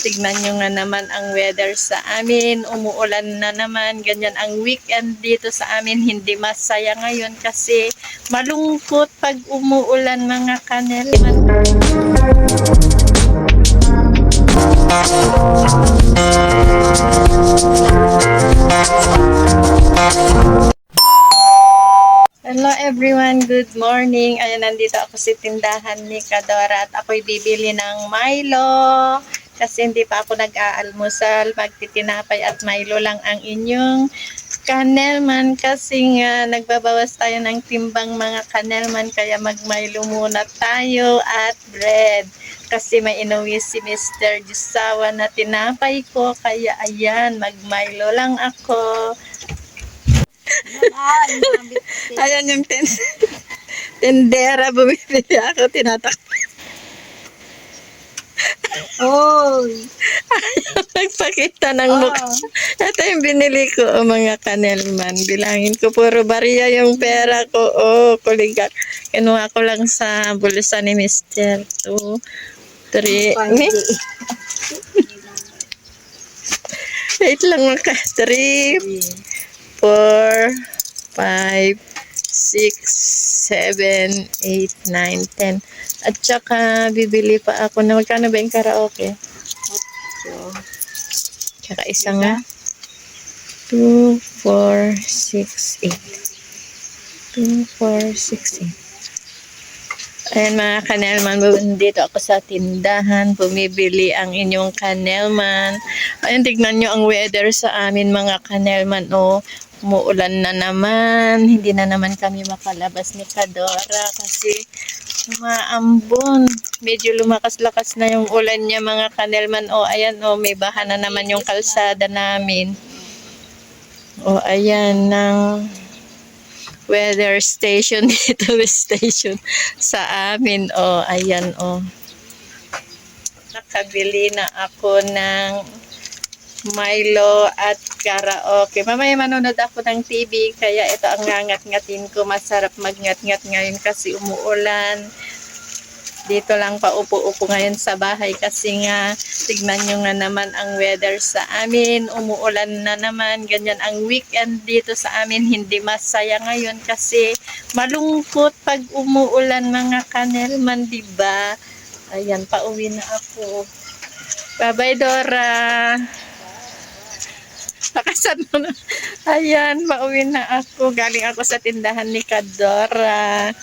tignan nyo nga naman ang weather sa amin. Umuulan na naman. Ganyan ang weekend dito sa amin. Hindi masaya ngayon kasi malungkot pag umuulan mga kanelman. Hello everyone, good morning. Ayan, nandito ako sa tindahan ni Kadora at ako'y bibili ng Milo. Kasi hindi pa ako nag-aalmusal, magtitinapay at Milo lang ang inyong kanelman. Kasi nga, nagbabawas tayo ng timbang mga kanelman, kaya mag-Milo muna tayo at bread. Kasi may inuwi si Mr. Jusawa na tinapay ko, kaya ayan, mag-Milo lang ako. Ayan yung tendera, bumibili ako, tinatak. Oh, Nagpakita ng mukha. Ito yung binili ko, mga kanelman. Bilangin ko, puro bariya yung pera ko. Kuligat. Kinuha ko lang sa bulsa ni Mr. 2, 3, wait lang mga 3, 4, 5, 6, 7, 8, 9, 10. At saka bibili pa ako na magkano ba yung karaoke? Tsaka isa nga. 2, 4, 6, 8. 2, 4, 6, 8. Ayan mga kanelman, dito ako sa tindahan, bumibili ang inyong kanelman. Ayan, tignan nyo ang weather sa amin mga kanelman. Umuulan na naman, hindi na naman kami makalabas ni Kadora kasi maambon. Medyo lumakas-lakas na yung ulan niya mga kanelman. Ayan, may baha na naman yung kalsada namin. Ayan, ng weather station dito, station sa amin. Ayan, nakabili na ako ng Milo at karaoke. Mamaya manonood ako ng TV, kaya ito ang ngangat-ngatin ko. Masarap magngat-ngat ngayon kasi umuulan. Dito lang paupo-upo ngayon sa bahay kasi nga, tignan nyo nga naman ang weather sa amin. Umuulan na naman. Ganyan ang weekend dito sa amin. Hindi masaya ngayon kasi malungkot pag umuulan mga kanelman, diba? Ayan, pauwi na ako. Bye-bye, Dora. Pakasan mo na. Ayan, pauwi na ako. Galing ako sa tindahan ni Kadora.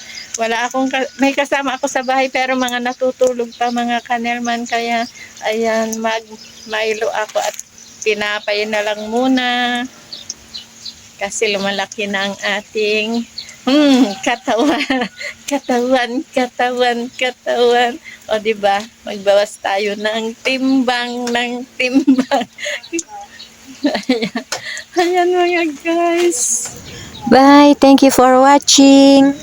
May kasama ako sa bahay pero mga natutulog pa mga kanelman. Kaya, ayan, mag-Milo ako at pinapay na lang muna. Kasi lumalaki na ang ating katawan. Diba? Magbawas tayo ng timbang. Ayan mga guys. bye. Thank you for watching.